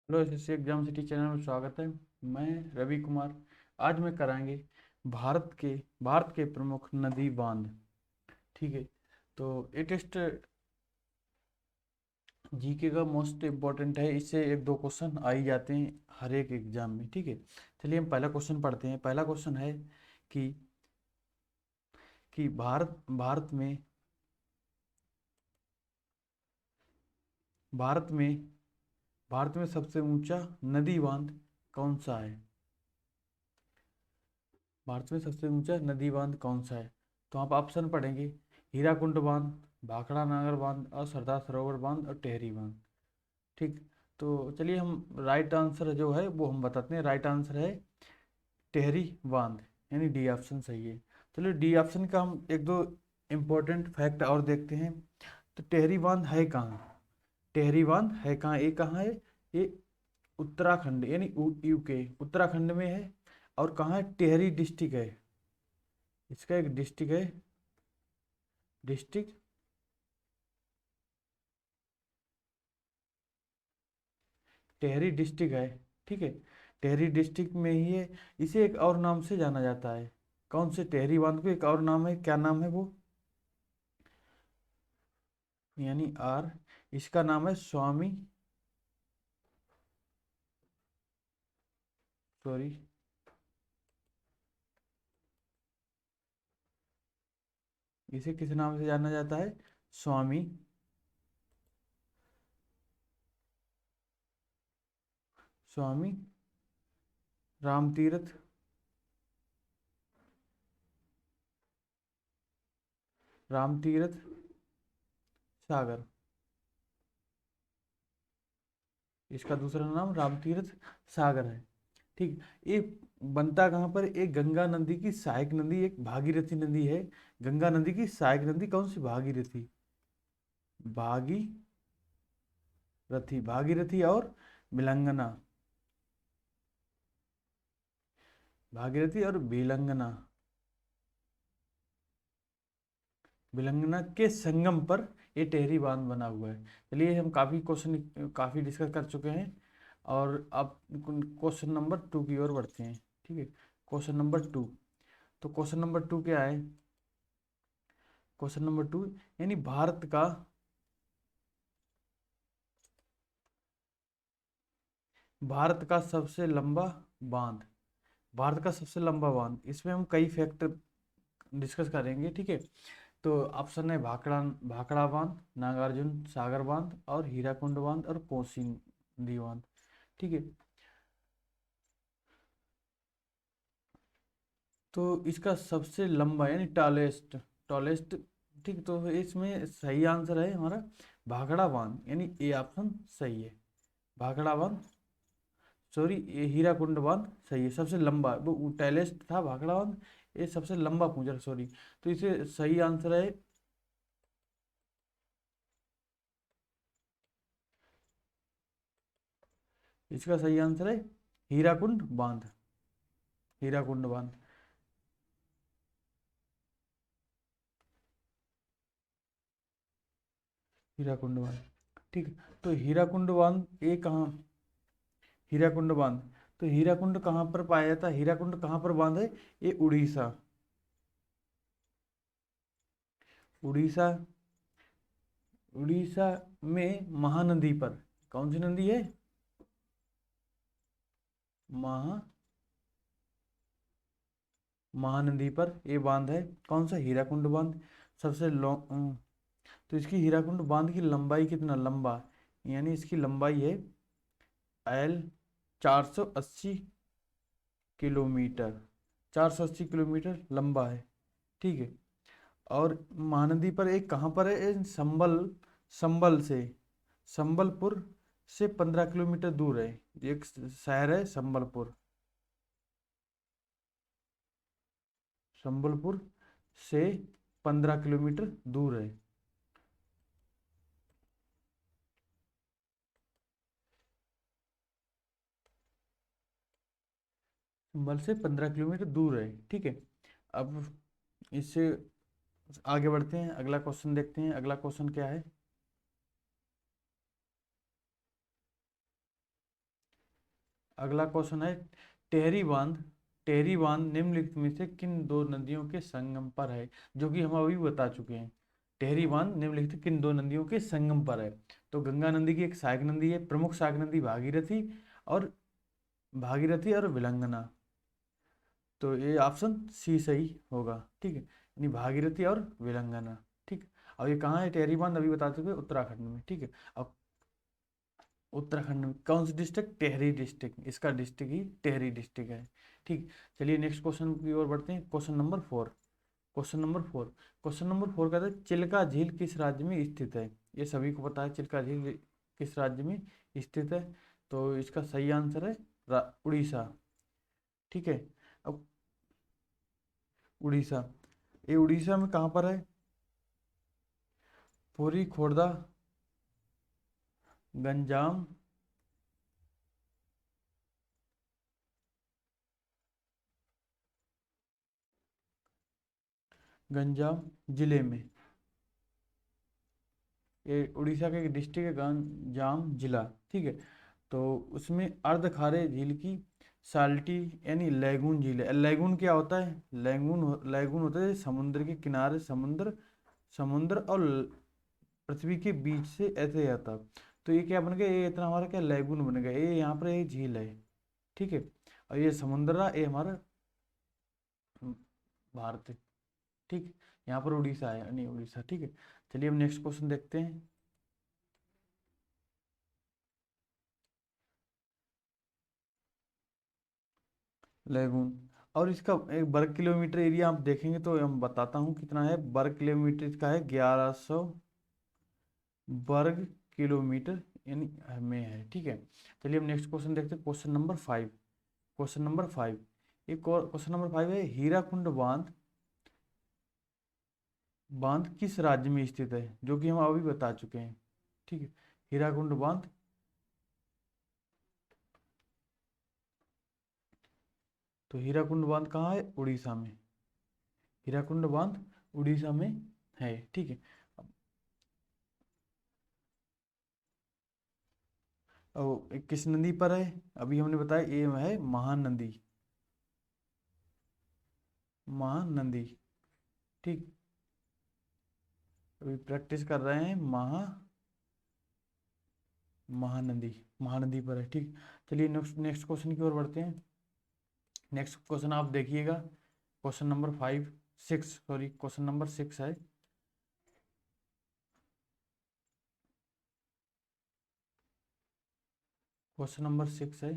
Hello SSC exam city channel में स्वागत है। मैं रवि कुमार। आज मैं कराएंगे भारत के प्रमुख नदी बांध। ठीक है। तो ये टेस्ट जीके का मोस्ट इम्पोर्टेंट है। इससे एक दो क्वेश्चन आ ही जाते हैं हर एक एग्जाम में। ठीक है। चलिए हम पहला क्वेश्चन पढ़ते हैं। पहला क्वेश्चन है कि कि भारत में भारत में सबसे ऊंचा नदी बांध कौन सा है। भारत में सबसे ऊंचा नदी बांध कौन सा है। तो आप ऑप्शन पढ़ेंगे। हीराकुंड बांध, भाखड़ा नागर बांध और सरदार सरोवर बांध और टेहरी बांध। ठीक। तो चलिए हम राइट आंसर जो है वो हम बताते हैं। राइट आंसर है टेहरी बांध, यानी डी ऑप्शन सही है। चलिए डी ऑप्शन का हम एक दो इम्पोर्टेंट फैक्ट और देखते हैं। तो टेहरी बांध है कहाँ। टेहरी बांध है कहाँ, ये कहाँ है। ये उत्तराखंड यानी यूके उत्तराखंड में है। और कहाँ है, टेहरी डिस्ट्रिक्ट है। इसका एक डिस्ट्रिक्ट है। डिस्ट्रिक्ट टेहरी डिस्ट्रिक्ट है। ठीक है। टेहरी डिस्ट्रिक्ट में ही है। इसे एक और नाम से जाना जाता है। कौन से, टेहरी बांध को एक और नाम है, क्या नाम है वो, यानी आर। इसका नाम है स्वामी, सॉरी, इसे किस नाम से जाना जाता है, स्वामी, स्वामी रामतीर्थ रामतीर्थ सागर। इसका दूसरा नाम रामतीर्थ सागर है। ठीक। ये बनता कहाँ पर, एक गंगा नदी की सहायक नदी, एक भागीरथी नदी है। गंगा नदी की सहायक नदी कौन सी, भागीरथी। भागीरथी और बिलंगना। भागीरथी और बिलंगना, बिलंगना के संगम पर ये टेहरी बांध बना हुआ है। चलिए हम काफ़ी क्वेश्चन काफ़ी डिस्कस कर चुके हैं। और अब क्वेश्चन नंबर 2 की ओर बढ़ते हैं। ठीक है। Question number 2। तो क्वेश्चन नंबर 2 क्या है। क्वेश्चन नंबर 2, यानी भारत का सबसे लंबा बांध। भारत का सबसे लंबा बांध, इसमें हम कई फैक्टर डिस्कस करेंगे। ठीक है। तो ऑप्शन है भाखड़ा भाखड़ा बांध, नागार्जुन सागर बांध और हीराकुंड बांध और कोसी नदी बांध। ठीक है। तो इसका सबसे लंबा यानी टॉलेस्ट, टॉलेस्ट। ठीक। तो इसमें सही आंसर है हमारा भाखड़ा बांध, यानी ए ऑप्शन सही है। भाखड़ा बांध, सॉरी, ये हीराकुंड बांध सही है। सबसे लंबा वो टॉलेस्ट था भाखड़ा बांध, ये सबसे लंबा पूछा, सॉरी। तो इसे सही आंसर है, इसका सही आंसर है हीराकुंड बांध। हीराकुंड बांध। हीराकुंड बांध। ठीक है। तो हीराकुंड बांध ये कहाँ, हीराकुंड बांध, तो हीराकुंड कहाँ पर पाया जाता है, हीराकुंड कहाँ पर बांध है, ये उड़ीसा। उड़ीसा, उड़ीसा में महानदी पर, कौन सी नदी है, महा महानदी पर ये बांध है। कौन सा, हीराकुंड बांध। सबसे लॉन्ग। तो इसकी हीराकुंड बांध की लंबाई कितना लंबा, यानी इसकी लंबाई है एल 480 किलोमीटर। 480 किलोमीटर लंबा है। ठीक है। और महानदी पर एक कहाँ पर है, संबल, संबल से, संबलपुर से 15 किलोमीटर दूर है। एक शहर है संबलपुर। संबलपुर से 15 किलोमीटर दूर है। संबल से 15 किलोमीटर दूर है। ठीक है। अब इससे आगे बढ़ते हैं, अगला क्वेश्चन देखते हैं। अगला क्वेश्चन क्या है। अगला क्वेश्चन है, टेहरी बांध, टेहरी बांध निम्नलिखित में से किन दो नदियों के संगम पर है, जो कि हम अभी बता चुके हैं। टेहरी बांध निम्नलिखित किन दो नदियों के संगम पर है? तो गंगा नदी की एक सहायक नदी है, प्रमुख सहायक नदी भागीरथी और विलंगना। तो ये ऑप्शन सी सही होगा, ठीक है, यानी भागीरथी और विलंगना। ठीक। अब ये कहाँ है टेहरी बांध? अभी बता चुके, उत्तराखंड में। ठीक है। अब उत्तराखंड में कौन सी डिस्ट्रिक्ट? टेहरी डिस्ट्रिक्ट, इसका डिस्ट्रिक्ट ही टेहरी डिस्ट्रिक्ट है। ठीक। चलिए नेक्स्ट क्वेश्चन की ओर बढ़ते हैं। Question number 4। Question number 4। Question number 4 कहता है चिल्का झील किस राज्य में स्थित है? ये सभी को पता है, चिल्का झील किस राज्य में स्थित है। तो इसका सही आंसर है उड़ीसा। ठीक है। अब उड़ीसा, ये उड़ीसा में कहाँ पर है? पुरी, खोर्धा, गंजाम, गंजाम जिले में। ये उड़ीसा का एक डिस्ट्रिक्ट है, गंजाम जिला। ठीक है। तो उसमें अर्ध खारे झील की साल्टी यानी लैगून झील है। लैगून क्या होता है? लैगून होता है समुद्र के किनारे, समुद्र समुद्र और पृथ्वी के बीच से ऐसे आता। तो ये क्या बन गया? ये इतना हमारा क्या लैगून बन गया, ये यहाँ पर एक झील है। ठीक है। और ये समुद्र रहा, ये हमारा भारत है। ठीक। यहाँ पर उड़ीसा है, नहीं उड़ीसा। ठीक है। चलिए हम नेक्स्ट क्वेश्चन देखते हैं। लेगून, और इसका एक वर्ग किलोमीटर एरिया आप देखेंगे तो हम बताता हूँ कितना है। वर्ग किलोमीटर इसका है 1100 वर्ग किलोमीटर यानी में है। ठीक है। चलिए हम नेक्स्ट क्वेश्चन देखते हैं। Question number 5। क्वेश्चन नंबर 5, एक और क्वेश्चन नंबर 5 है, हीराकुंड बांध, बांध किस राज्य में स्थित है? जो कि हम अभी बता चुके हैं। ठीक है। हीराकुंड बांध, तो हीराकुंड बांध कहाँ है? उड़ीसा में। हीराकुंड बांध उड़ीसा में है। ठीक है। और किस नदी पर है? अभी हमने बताया ये है महानदी, महानदी। ठीक। अभी प्रैक्टिस कर रहे हैं, महानदी, महानदी पर है। ठीक। चलिए नेक्स्ट नेक्स्ट क्वेश्चन की ओर बढ़ते हैं। नेक्स्ट क्वेश्चन आप देखिएगा, question number 6, sorry question number 6 है। क्वेश्चन नंबर 6 है,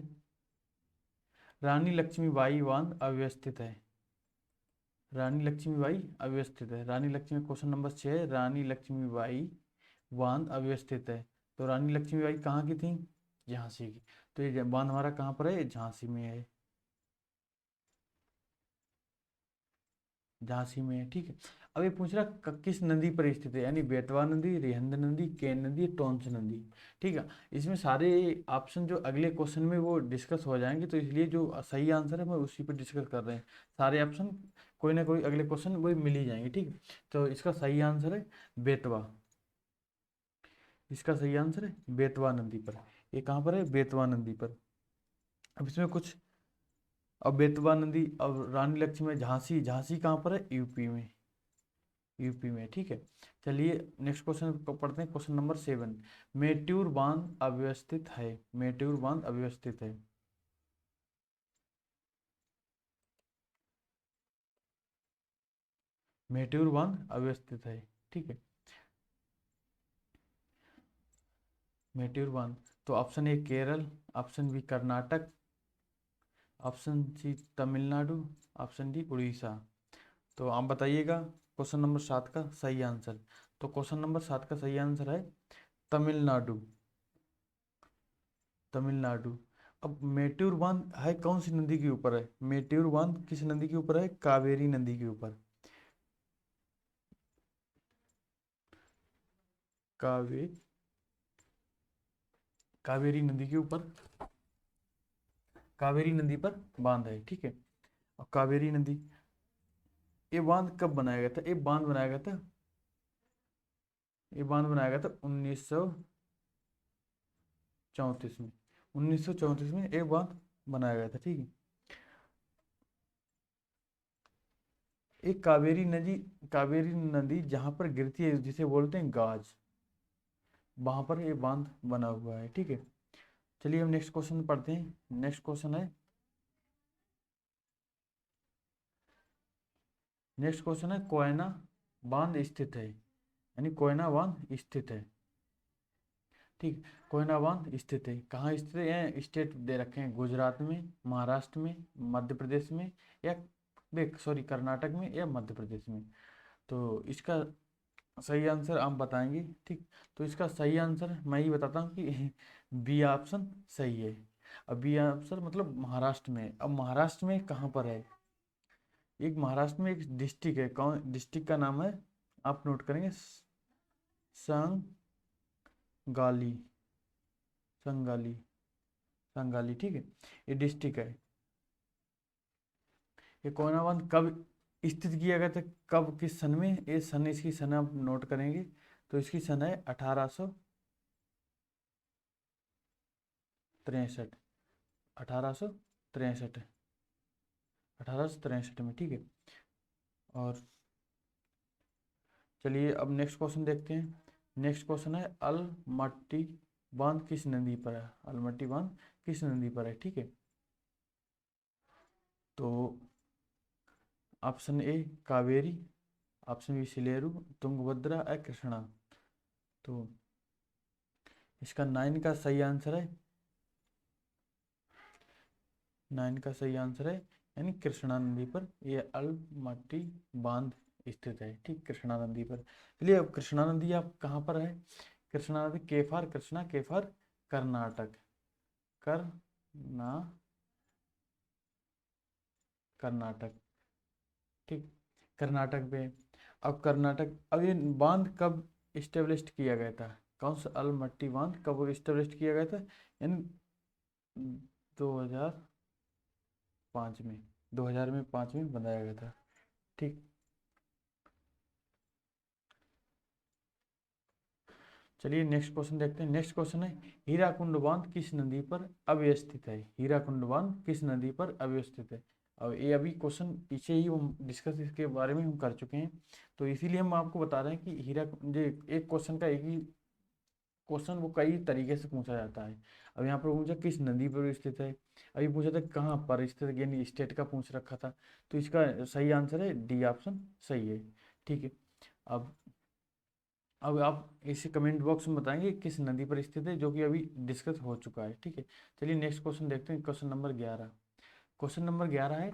रानी लक्ष्मीबाई बांध अव्यवस्थित है। रानी लक्ष्मीबाई अव्यवस्थित है। रानी लक्ष्मी, क्वेश्चन नंबर 6 है, रानी लक्ष्मीबाई बांध अव्यवस्थित है। तो रानी लक्ष्मीबाई कहाँ की थी? झांसी की। तो ये बांध हमारा कहाँ पर है? झांसी में है। झांसी में है। ठीक है। अब ये पूछ रहा किस नदी पर स्थित है, यानी बेतवा नदी, रिहंद नदी, केन नदी, टोंस नदी। ठीक है। इसमें सारे ऑप्शन जो अगले क्वेश्चन में वो डिस्कस हो जाएंगे, तो इसलिए जो सही आंसर है मैं उसी पर डिस्कस कर रहे हैं। सारे ऑप्शन कोई ना कोई अगले क्वेश्चन वो मिल ही जाएंगे। ठीक है। तो इसका सही आंसर है बेतवा। इसका सही आंसर है बेतवा नदी पर। ये कहाँ पर है? बेतवा नदी पर। अब इसमें कुछ, अब बेतवा नदी, अब रानी लक्ष्मी, झांसी, झांसी कहाँ पर है? यूपी में। यूपी में। ठीक है। चलिए नेक्स्ट क्वेश्चन को पढ़ते हैं। क्वेश्चन नंबर 7, मेट्यूर बांध अव्यवस्थित है। मेट्यूर बांध अव्यवस्थित है। मेट्यूर बांध अव्यवस्थित है। ठीक है। मेट्यूर बांध, तो option A Kerala, option B Karnataka, option C Tamil Nadu, option D Orissa. तो आप बताइएगा क्वेश्चन नंबर 7 का सही आंसर। तो क्वेश्चन नंबर 7 का सही आंसर है तमिलनाडु। तमिलनाडु। अब मेट्यूर बांध है कौन सी नदी के ऊपर है? मेट्यूर बांध किस नदी के ऊपर है? कावेरी नदी के ऊपर। कावे कावेरी नदी के ऊपर, कावेरी नदी पर बांध है। ठीक है। और कावेरी नदी, ये बांध कब बनाया गया था? ये बांध बनाया गया था 1934 में। 1934 में ये बांध बनाया गया था। ठीक है, एक कावेरी नदी जहाँ पर गिरती है जिसे बोलते हैं गाज, वहां पर ये बांध बना हुआ है। ठीक है, चलिए हम नेक्स्ट क्वेश्चन पढ़ते हैं। नेक्स्ट क्वेश्चन है, कोयना बांध स्थित है, यानी कोयना बांध स्थित है। ठीक, कोयना बांध स्थित है, कहाँ स्थित है? यहाँ स्टेट दे रखे हैं, गुजरात में, महाराष्ट्र में, मध्य प्रदेश में, या सॉरी कर्नाटक में या मध्य प्रदेश में। तो इसका सही आंसर आप बताएंगे। ठीक, तो इसका सही आंसर मैं ही बताता हूँ कि बी ऑप्शन सही है। अब बी ऑप्शन मतलब महाराष्ट्र में। अब महाराष्ट्र में कहाँ पर है? एक महाराष्ट्र में एक डिस्ट्रिक्ट है, कौन डिस्ट्रिक्ट का नाम है? आप नोट करेंगे, संगाली, संगाली, संगाली। ठीक है, ये डिस्ट्रिक्ट है। ये कोयना बांध कब स्थित किया गया था, कब, किस सन में? ये सन, इसकी सन आप नोट करेंगे, तो इसकी सन है 1863, 1863, 1863 में। ठीक है, और चलिए अब नेक्स्ट क्वेश्चन देखते हैं। नेक्स्ट क्वेश्चन है, अलमट्टी बांध किस नदी पर है? अलमट्टी बांध किस नदी पर है? ठीक है, तो option A Kaveri, option B Sileru, Tungabhadra या कृष्णा। तो इसका 9 का सही आंसर है, 9 का सही आंसर है, यानी कृष्णा नदी पर यह अलमट्टी बांध स्थित है। ठीक, कृष्णा नदी पर। चलिए, अब कृष्णा नदी आप कहाँ पर है? कृष्णा नदी केफार, कृष्णा केफार, कर्नाटक, करना कर्नाटक। ठीक, कर्नाटक में। अब ये बांध कब इस्टेब्लिश किया गया था? कौन सा अलमट्टी बांध कब इस्टेब्लिश किया गया था? यानी 2005 में, 2005 में बनाया गया था। ठीक, चलिए नेक्स्ट क्वेश्चन देखते हैं। नेक्स्ट क्वेश्चन है, हीराकुंड बांध किस नदी पर अवस्थित है? हीराकुंड बांध किस नदी पर अवस्थित है? अब ये अभी क्वेश्चन पीछे ही हम डिस्कस इसके बारे में हम कर चुके हैं, तो इसीलिए हम आपको बता रहे हैं कि एक क्वेश्चन का एक ही क्वेश्चन वो कई तरीके से पूछा जाता है। अब यहाँ पर पूछा किस नदी पर स्थित है, अभी पूछा था कहाँ पर स्थित है, यानी स्टेट का पूछ रखा था। तो इसका सही आंसर है डी ऑप्शन सही है। ठीक है, अब अब आप इसे कमेंट बॉक्स में बताएंगे किस नदी पर स्थित है, जो कि अभी डिस्कस हो चुका है। ठीक है, चलिए नेक्स्ट क्वेश्चन देखते हैं, क्वेश्चन नंबर 11। क्वेश्चन नंबर 11 है,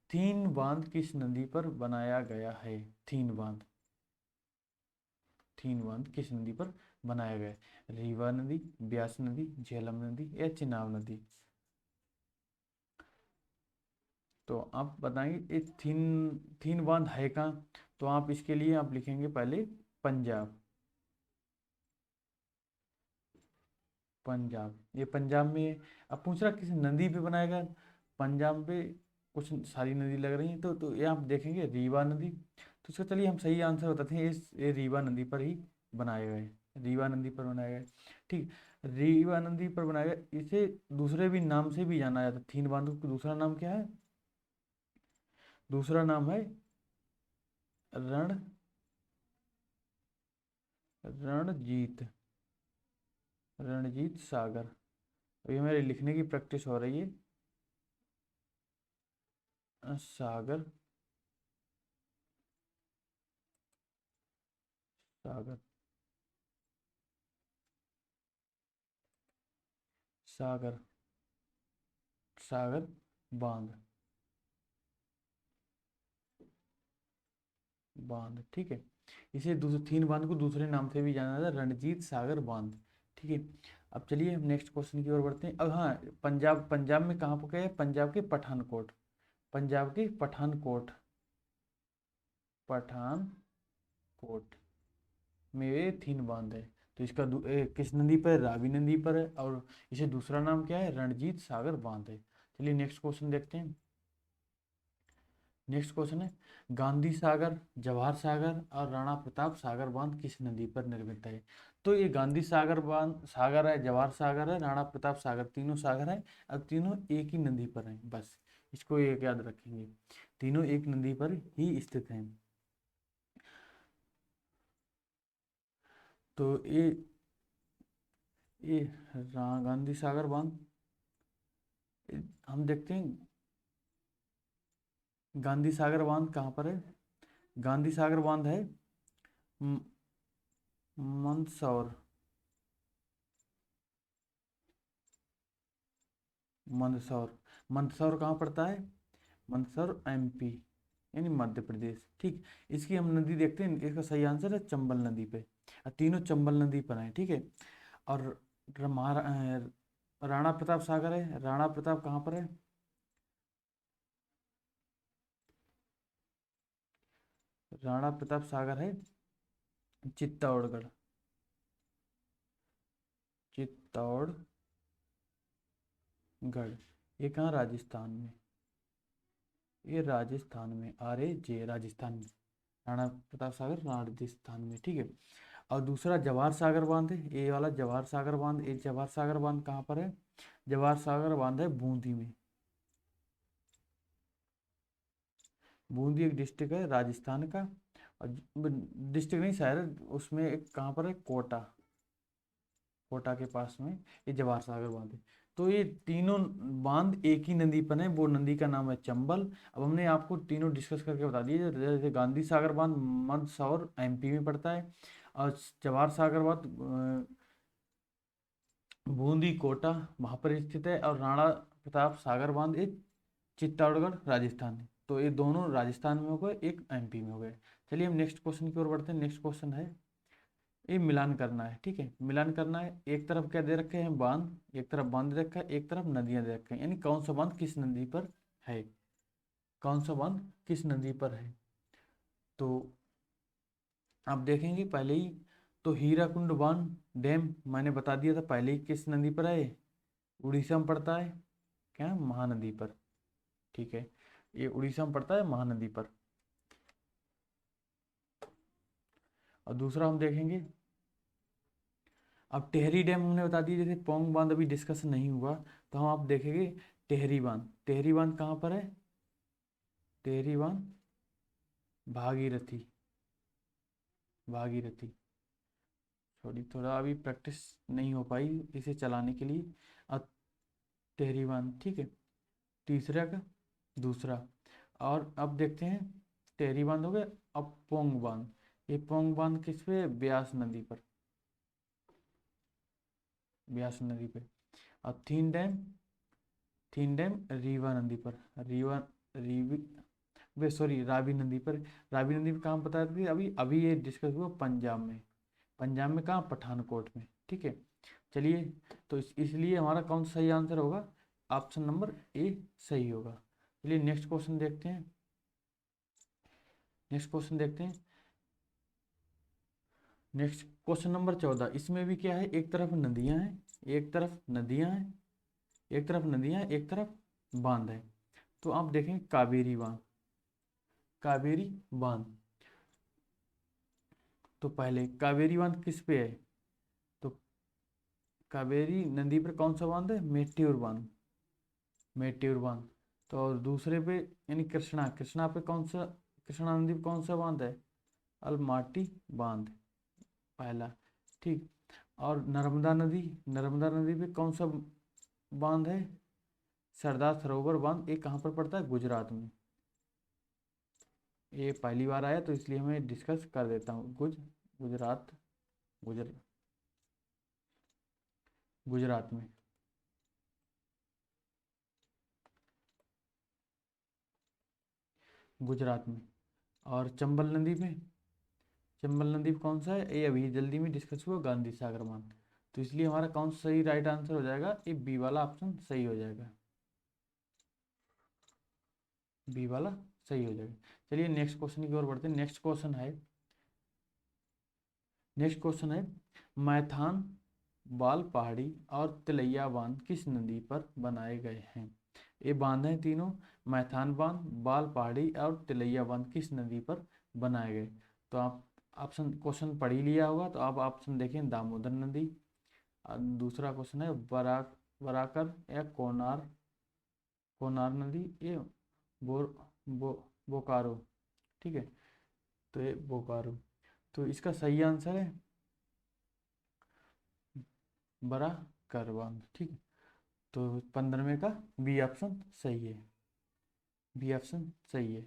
थीन बांध किस नदी पर बनाया गया है? थीन बांध, थीन बांध किस नदी पर बनाया गया है? रीवा नदी, ब्यास नदी, झेलम नदी या चिनाब नदी। तो आप बताएंगे ये थीन थीन बांध है कहाँ? तो आप इसके लिए आप लिखेंगे पहले पंजाब, पंजाब, ये पंजाब में है। अब पूछ रहा किस नदी पे बनाया गया? पंजाब पे कुछ सारी नदी लग रही हैं, तो ये आप देखेंगे रीवा नदी। तो इसका चलिए हम सही आंसर बताते हैं, ये रीवा नदी पर ही बनाया गया है, रीवा नदी पर बनाया गया है। ठीक, रीवा नदी पर बनाया गया। इसे दूसरे भी नाम से भी जाना जाता है, थीन बांध का दूसरा नाम क्या है? दूसरा नाम है रण रणजीत, रणजीत सागर। अभी मेरे लिखने की प्रैक्टिस हो रही है। सागर, सागर, सागर, सागर बांध, बांध। ठीक है, इसे दूसरे थीन बांध को दूसरे नाम से भी जाना जाता है, रणजीत सागर बांध। ठीक है, अब चलिए हम नेक्स्ट क्वेश्चन की ओर बढ़ते हैं। अब हाँ, पंजाब में कहाँ पर गए? पंजाब के पठानकोट, पंजाब के पठानकोट, पठानकोट में ये थीन बांध है। तो इसका किस नदी पर है? रावी नदी पर है, और इसे दूसरा नाम क्या है? रणजीत सागर बांध है। चलिए नेक्स्ट क्वेश्चन देखते हैं। नेक्स्ट क्वेश्चन है, गांधी सागर, जवाहर सागर और राणा प्रताप सागर बांध किस नदी पर निर्मित है? तो ये गांधी सागर बांध सागर है, जवाहर सागर है, राणा प्रताप सागर, तीनों सागर है। अब तीनों एक ही नदी पर हैं, बस इसको एक याद रखेंगे, तीनों एक नदी पर ही स्थित हैं। तो ये गांधी सागर बांध, हम देखते हैं गांधी सागर बांध कहाँ पर है। गांधी सागर बांध है म- मंदसौर, मंदसौर। मंदसौर कहाँ पड़ता है? मंदसौर एमपी यानी मध्य प्रदेश। ठीक, इसकी हम नदी देखते हैं, इसका सही आंसर है चंबल नदी पे। तीनों चंबल नदी पर हैं, ठीक है। और राणा प्रताप सागर है, राणा प्रताप कहाँ पर है? राणा प्रताप सागर है चित्तौड़गढ़, चित्तौड़गढ़। ये कहाँ? राजस्थान में, ये राजस्थान में, RAJ राजस्थान में, राणा प्रताप सागर राजस्थान में, ठीक है। और दूसरा जवाहर सागर बांध है, ये वाला जवाहर सागर बांध, ये जवाहर सागर बांध कहाँ पर है? जवाहर सागर बांध है बूंदी में। बूंदी एक डिस्ट्रिक्ट है राजस्थान का, और डिस्ट्रिक्ट नहीं शहर है, उसमें एक कहाँ पर है? कोटा, कोटा के पास में ये जवाहर सागर बांध है। तो ये तीनों बांध एक ही नदी पर है, वो नदी का नाम है चंबल। अब हमने आपको तीनों डिस्कस करके बता दिए, जैसे गांधी सागर बांध मंदसौर MP में पड़ता है, और जवाहर सागर बांध बूंदी कोटा वहाँ पर स्थित है, और राणा प्रताप सागर बांध एक चित्तौड़गढ़ राजस्थान है। तो ये दोनों राजस्थान में हो गए, एक MP में हो गए। चलिए हम नेक्स्ट क्वेश्चन की ओर बढ़ते हैं। नेक्स्ट क्वेश्चन है, ये मिलान करना है, ठीक है, मिलान करना है। एक तरफ क्या दे रखे हैं? बांध, एक तरफ बांध दे रखा है, एक तरफ नदियां दे रखे हैं, यानी कौन सा बांध किस नदी पर है, कौन सा बांध किस नदी पर है। तो आप देखेंगे पहले ही, तो हीराकुंड बांध डैम मैंने बता दिया था पहले ही, किस नदी पर है? उड़ीसा में पड़ता है, क्या? महानदी पर, ठीक है, ये उड़ीसा में पड़ता है महानदी पर। और दूसरा हम देखेंगे, अब टेहरी डैम हमने बता दिया, जैसे पोंग बांध अभी डिस्कशन नहीं हुआ, तो हम आप देखेंगे टेहरी बांध। टेहरी बांध कहाँ पर है? टेहरी बांध भागीरथी, भागीरथी। थोड़ी थोड़ा अभी प्रैक्टिस नहीं हो पाई इसे चलाने के लिए। अब टेहरी बांध, ठीक है, तीसरा का दूसरा। और अब देखते हैं, टेहरी बांध हो गया। अब पोंग बांध, ये पोंग बांध किस पे? ब्यास नदी पर, ब्यास नदी पे। अब थीन डैम, थीन डैम रीवा नदी पर, रीवा, रीवी, वे सॉरी रावी नदी पर। रावी नदी पर कहाँ बता रही थी अभी? अभी ये डिस्कस हुआ पंजाब में, पंजाब में कहाँ? पठानकोट में, ठीक है। चलिए, तो इसलिए हमारा कौन सा सही आंसर होगा? ऑप्शन नंबर A सही होगा। चलिए नेक्स्ट क्वेश्चन देखते हैं, नेक्स्ट क्वेश्चन देखते हैं। नेक्स्ट क्वेश्चन नंबर 14, इसमें भी क्या है? एक तरफ नदियां हैं, एक तरफ नदियां हैं, एक तरफ नदियां हैं, एक तरफ बांध है। तो आप देखें कावेरी बांध, कावेरी बांध। तो पहले कावेरी बांध किस पे है? तो कावेरी नदी पर कौन सा बांध है? मेट्योर बांध, मेट्योर बांध। तो और दूसरे पे यानी कृष्णा, कृष्णा पे कौन सा, कृष्णा नदी पे कौन सा बांध है? अलमाटी बांध, पहला, ठीक। और नर्मदा नदी, नर्मदा नदी पे कौन सा बांध है? सरदार सरोवर बांध। ये कहाँ पर पड़ता है? गुजरात में। ये पहली बार आया तो इसलिए मैं डिस्कस कर देता हूँ। गुजरात, गुजर गुजरात में, गुजरात में। और चंबल नदी में, चंबल नदी पे कौन सा है? ये अभी जल्दी में डिस्कस हुआ, गांधी सागर बांध। तो इसलिए हमारा कौन सा सही राइट आंसर हो जाएगा? ये बी वाला ऑप्शन सही हो जाएगा, बी वाला सही हो जाएगा। चलिए नेक्स्ट क्वेश्चन की ओर बढ़ते हैं। नेक्स्ट क्वेश्चन है, नेक्स्ट क्वेश्चन है, मैथान, बाल पहाड़ी और तिलैया बांध किस नदी पर बनाए गए हैं? ये बांध हैं तीनों, मैथान बांध, बाल पहाड़ी और तिलैया बांध किस नदी पर बनाए गए? तो आप ऑप्शन क्वेश्चन पढ़ ही लिया होगा, तो आप ऑप्शन देखें, दामोदर नदी। दूसरा क्वेश्चन है बराकर या कोनार, कोनार नदी, ये बोर बो बोकारो। ठीक है, तो ये बोकारो। तो इसका सही आंसर है बराकर बांध। ठीक है, तो 15वें का बी ऑप्शन सही है, बी ऑप्शन सही है।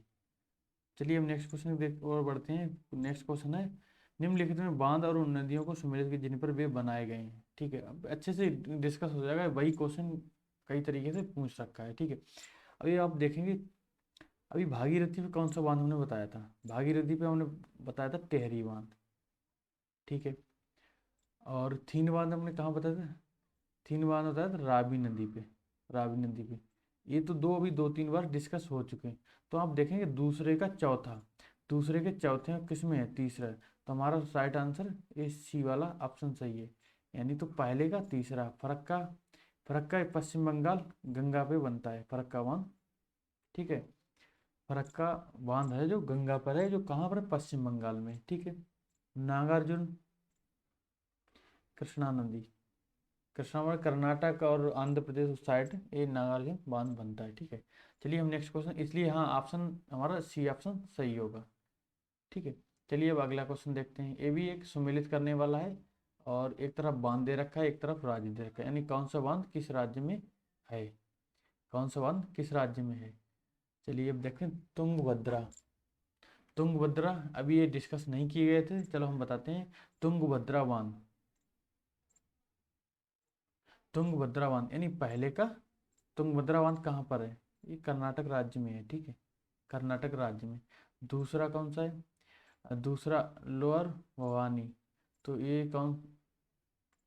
चलिए हम नेक्स्ट क्वेश्चन देख और बढ़ते हैं। नेक्स्ट क्वेश्चन है, निम्नलिखित में बांध और उन नदियों को सम्मिलित के जिन पर वे बनाए गए हैं। ठीक है, अब अच्छे से डिस्कस हो जाएगा, वही क्वेश्चन कई तरीके से पूछ रखा है। ठीक है, अभी आप देखेंगे, अभी भागीरथी पे कौन सा बांध हमने बताया था, भागीरथी पे हमने बताया था टेहरी बांध। ठीक है, और थीन बांध हमने कहाँ बताया था, थीन बांध बताया था रावी नदी पे, रावी नदी पे। ये तो दो अभी 2-3 बार डिस्कस हो चुके हैं। तो आप देखेंगे दूसरे का चौथा, दूसरे के चौथे किस में है, तीसरा है। तो हमारा राइट आंसर ये सी वाला ऑप्शन सही है, यानी तो पहले का तीसरा। फरक्का पश्चिम बंगाल गंगा पे बनता है, फरक्का बांध। ठीक है, फरक्का बांध है जो गंगा पर है, जो कहाँ पर है, पश्चिम बंगाल में। ठीक है, नागार्जुन कृष्णा नदी, कृष्णा में कर्नाटक और आंध्र प्रदेश उस साइड ये नागार्जुन बांध बनता है। ठीक है, चलिए हम नेक्स्ट क्वेश्चन, इसलिए हाँ ऑप्शन हमारा सी ऑप्शन सही होगा। ठीक है, चलिए अब अगला क्वेश्चन देखते हैं। ये भी एक सुमेलित करने वाला है, और एक तरफ बांध दे रखा है, एक तरफ राज्य दे रखा है, यानी कौन सा बांध किस राज्य में है, कौन सा बांध किस राज्य में है। चलिए अब देखते हैं, तुंगभद्रा। तुंगभद्रा अभी ये डिस्कस नहीं किए गए थे, चलो हम बताते हैं। तुंगभद्रा बांध, तुंगभद्रा बांध यानी पहले का, तुंगभद्रा बांध कहाँ पर है, ये कर्नाटक राज्य में है। ठीक है, कर्नाटक राज्य में। दूसरा कौन सा है, दूसरा लोअर भवानी, तो ये कौन,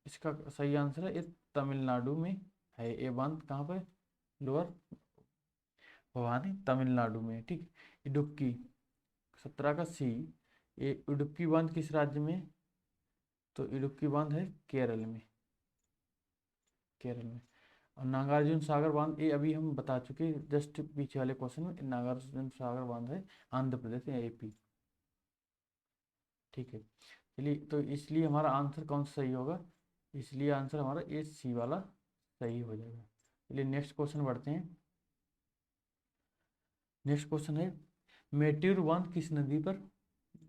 इसका सही आंसर है ये तमिलनाडु में है। ये बांध कहाँ पर, लोअर भवानी तमिलनाडु में। ठीक, इडुक्की 17 का सी, ये इडुक्की बांध किस राज्य में है? तो इडुक्की बांध है केरल में, केरल में। और नागार्जुन सागर बांध ये अभी हम बता चुके हैं जस्ट पीछे वाले क्वेश्चन में, नागार्जुन सागर बांध है आंध्र प्रदेश या एपी। ठीक है, चलिए तो इसलिए हमारा आंसर कौन सा सही होगा, इसलिए आंसर हमारा ए सी वाला सही हो जाएगा। चलिए नेक्स्ट क्वेश्चन बढ़ते हैं। नेक्स्ट क्वेश्चन है, मेट्यूर बांध किस नदी पर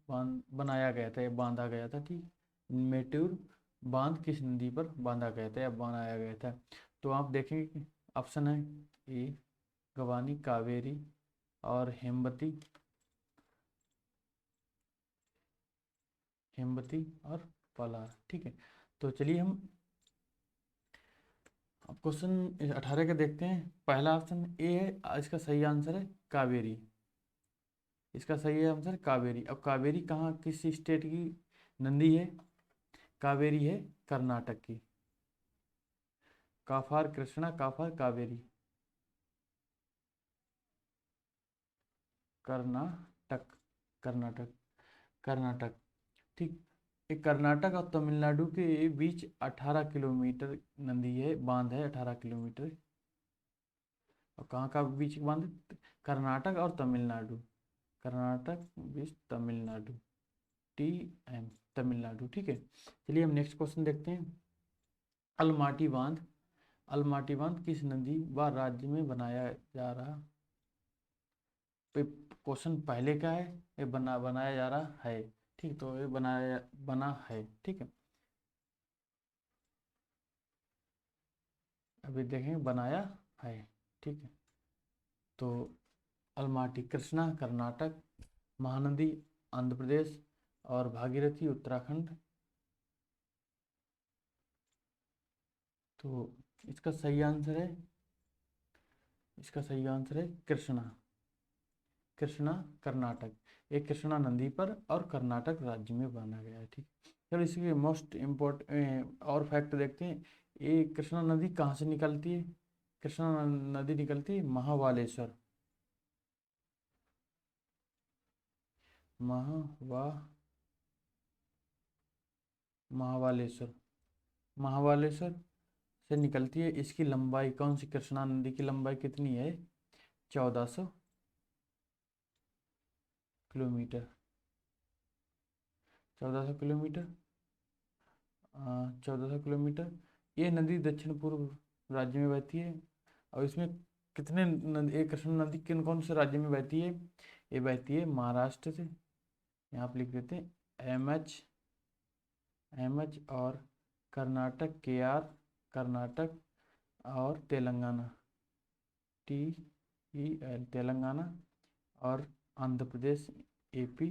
बांध बनाया गया था या बांधा गया था। ठीक, मेट्यूर बांध किस नदी पर बांधा गया था या बनाया गया था। तो आप देखेंगे कि ऑप्शन है ए गवानी, कावेरी और हेमवती, हेमवती और पलार। ठीक है, तो चलिए हम अब क्वेश्चन 18 के देखते हैं। पहला ऑप्शन ए है, इसका सही आंसर है कावेरी, इसका सही आंसर कावेरी। अब कावेरी कहाँ किस स्टेट की नदी है, कावेरी है कर्नाटक की, काफार कृष्णा काफार कावेरी, कर्नाटक, कर्नाटक, कर्नाटक। ठीक, ये कर्नाटक और तमिलनाडु के बीच 18 किलोमीटर नदी है, बांध है 18 किलोमीटर। और कहाँ का बीच बांध है? कर्नाटक और तमिलनाडु, कर्नाटक बीच तमिलनाडु, टी एम, तमिलनाडु। ठीक है, चलिए हम नेक्स्ट क्वेश्चन देखते हैं। अलमाटी बांध, अलमाटी बांध किस नदी व राज्य में बनाया जा रहा, क्वेश्चन पहले का है, ये बनाया जा रहा है। ठीक, तो ये बना है। ठीक है, अभी देखें बनाया है। ठीक है, तो अलमाटी कृष्णा कर्नाटक, महानदी आंध्र प्रदेश और भागीरथी उत्तराखंड। तो इसका सही आंसर है, इसका सही आंसर है कृष्णा, कृष्णा कर्नाटक। एक कृष्णा नदी पर और कर्नाटक राज्य में बना गया है। ठीक, चलो इसके मोस्ट इम्पोर्टेंट और फैक्ट देखते हैं। ये कृष्णा नदी कहाँ से निकलती है, कृष्णा नदी निकलती है महाबालेश्वर, महावा महाबालेश्वर, महाबालेश्वर से निकलती है। इसकी लंबाई कौन सी, कृष्णा नदी की लंबाई कितनी है, 1400 किलोमीटर। 1400 kilometre, 1400 kilometre. ये नदी दक्षिण पूर्व राज्य में बहती है। और इसमें कितने नदी, एक कृष्णा नदी किन कौन से राज्य में बहती है? ये बहती है महाराष्ट्र से, यहाँ आप लिख देते हैं एम एच, और कर्नाटक KR, कर्नाटक, और तेलंगाना TEL, तेलंगाना, और आंध्र प्रदेश AP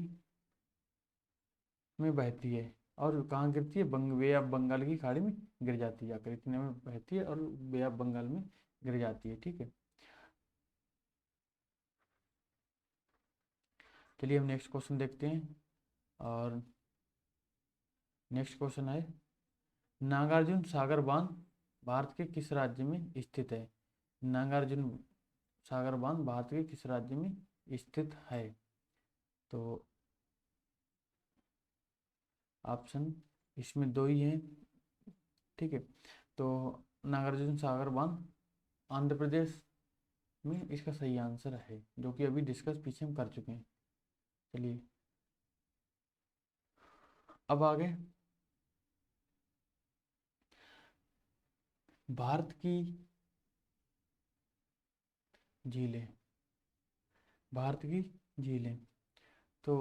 में बहती है। और कहाँ गिरती है? बे ऑफ बंगाल की खाड़ी में गिर जाती है, जाकर इतने में बहती है और बे ऑफ बंगाल में गिर जाती है। ठीक है, चलिए हम नेक्स्ट क्वेश्चन देखते हैं। और नेक्स्ट क्वेश्चन है, नागार्जुन सागर बांध भारत के किस राज्य में स्थित है? नागार्जुन सागर बांध भारत के किस राज्य में स्थित है? तो ऑप्शन इसमें दो ही हैं। ठीक है, तो नागार्जुन सागर बांध आंध्र प्रदेश में इसका सही आंसर है, जो कि अभी डिस्कस पीछे हम कर चुके हैं। चलिए अब आगे, भारत की झीलें, भारत की झीलें। तो